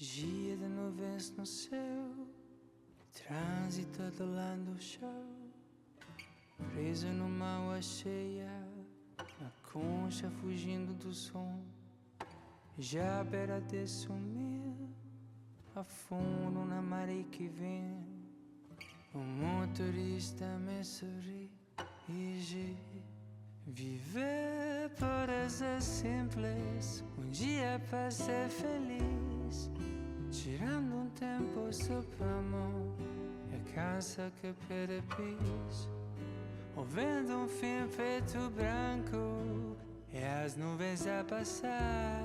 Dia de nuvens no céu, trânsito adolando o chão, preso numa água cheia, na concha fugindo do som. Já à beira de sumir, afundo na maré que vem. O motorista me sorri e diz: viver pode ser simples, dia para ser feliz. Tirando um tempo só para amor, é a casa que pede pis. Ouvindo um fim preto branco, é as nuvens a passar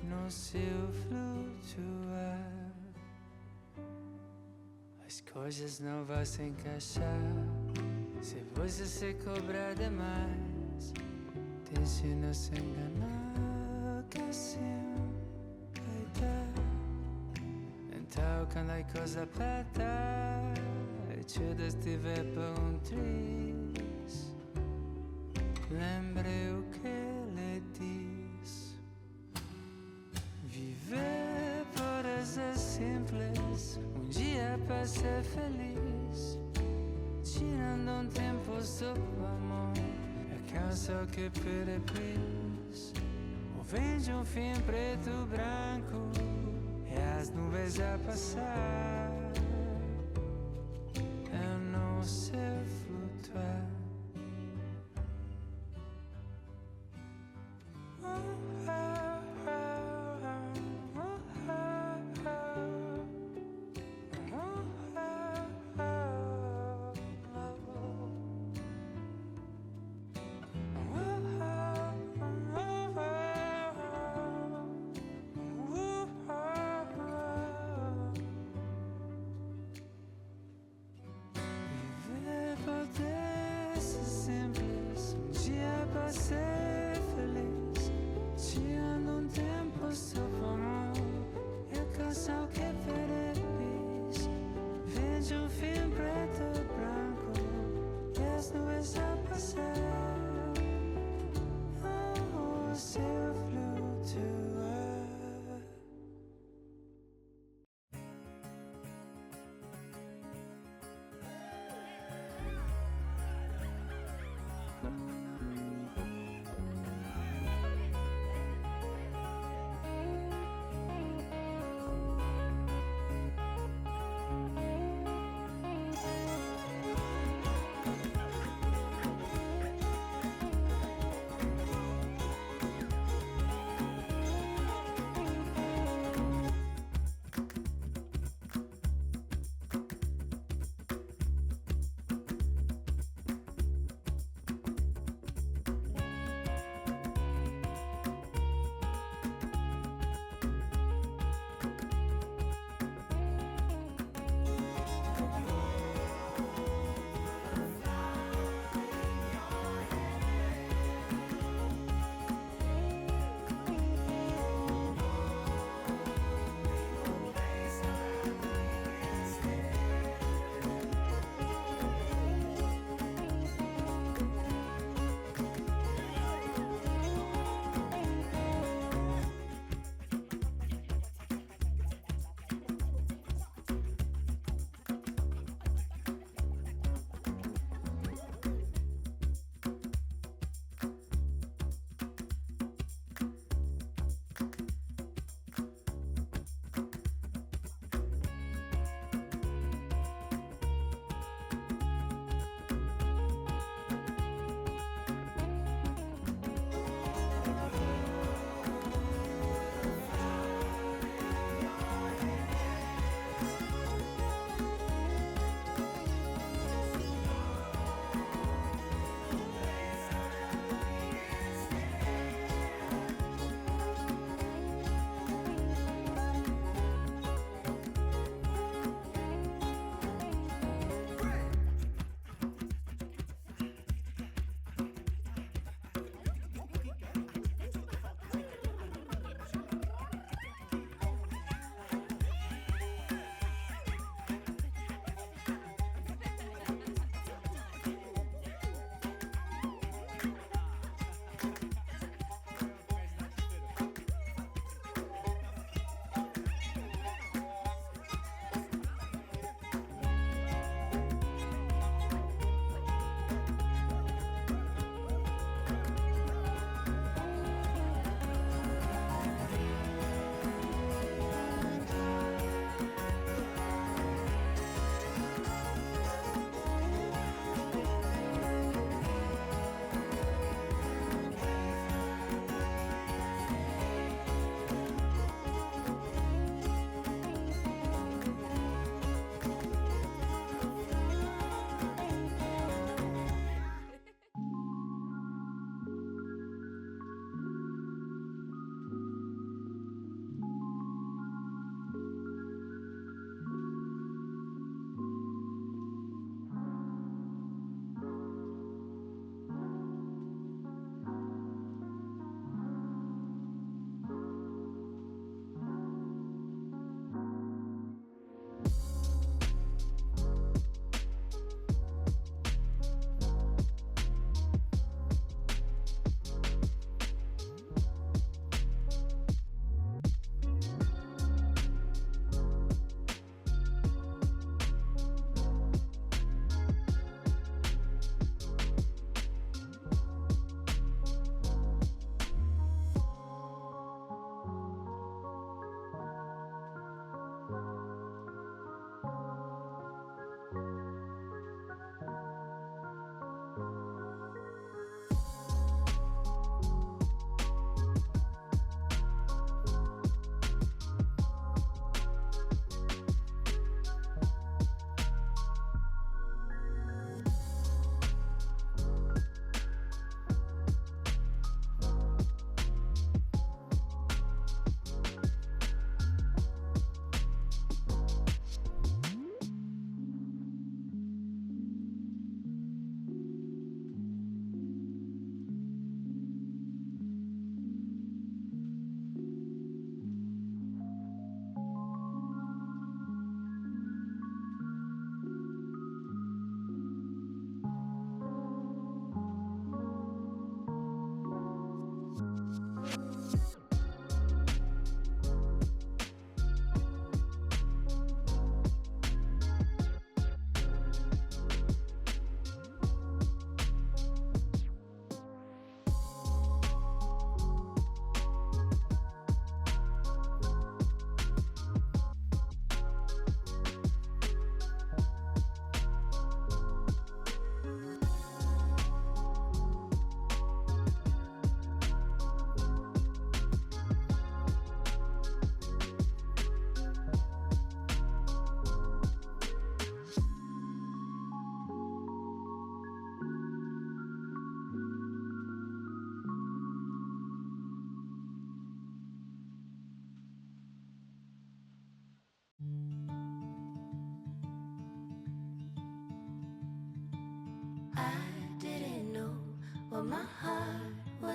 no céu flutuar. As coisas não vão se encaixar se você se cobrar demais. Deixe não se enganar, que assim vai dar. Então quando a coisa aperta, tudo estiver por um triz, lembre o que ele diz. Viver pode ser simples, dia para ser feliz. Tirando um tempo só para amor, é a canção que pede pis. Ouvindo um fim preto branco, é as nuvens a passar, eu não sei flutuar. Para ser feliz, tirando um tempo só para amor, é a canção que pede pis. Vende um fim preto branco, e as nuvens a passar, o céu flutuar.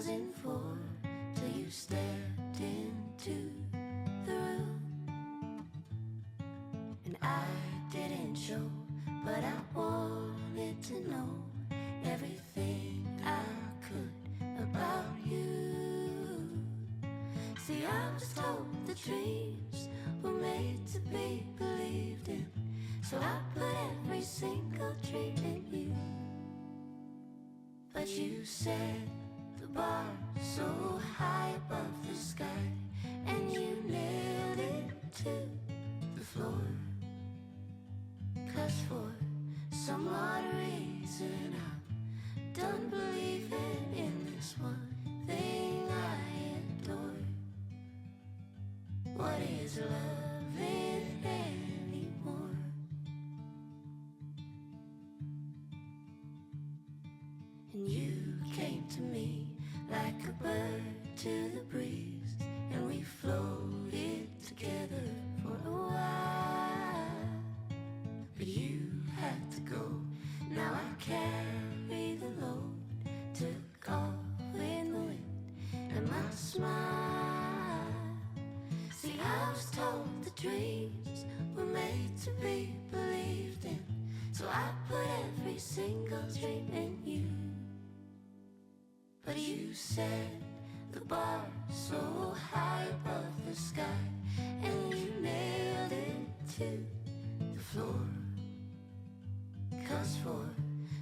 wasn't for till you stepped into the room. And I didn't show, but I wanted to know everything I could about you. See, I was told the dreams were made to be believed in, so I put every single dream in you. But you said the bar so high above the sky, and you nailed it to the floor. 'Cause for some odd reason I'm done believing in this one thing I adore. What is loving anymore? And you came to me like a bird to the breeze, and we floated together for a while. But you had to go, now I carry the load. Took off in the wind and my smile. See, I was told the dreams were made to be believed in, so I put every single dream in you. But you said the bar so high above the sky, and you nailed it to the floor. 'Cause for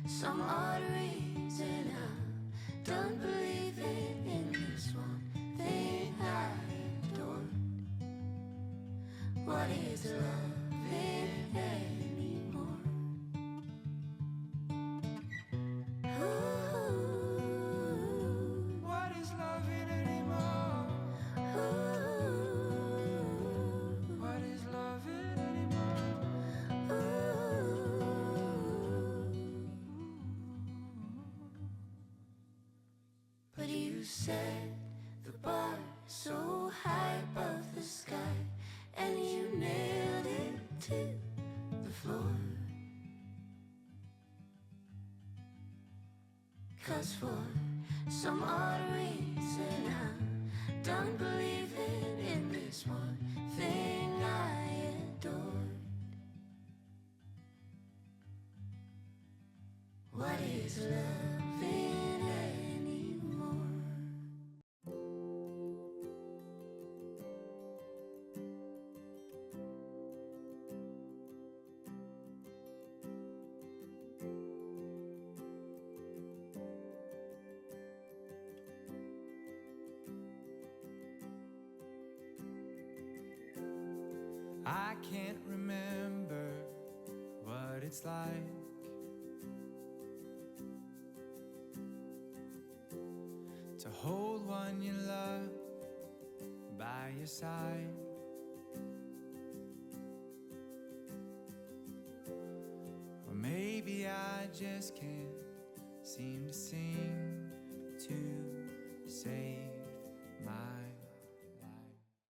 some odd reason I'm done believing in this one thing I adored. What is loving anymore? Ooh. What is loving anymore? Ooh. What is loving anymore? But you said the bar so high above the sky, and you nailed it to the floor. 'Cause for some odd reason I'm done believing in this one thing I adored. What is loving anymore? I can't remember what it's like to hold one you love by your side. Or maybe I just can't seem to sing to say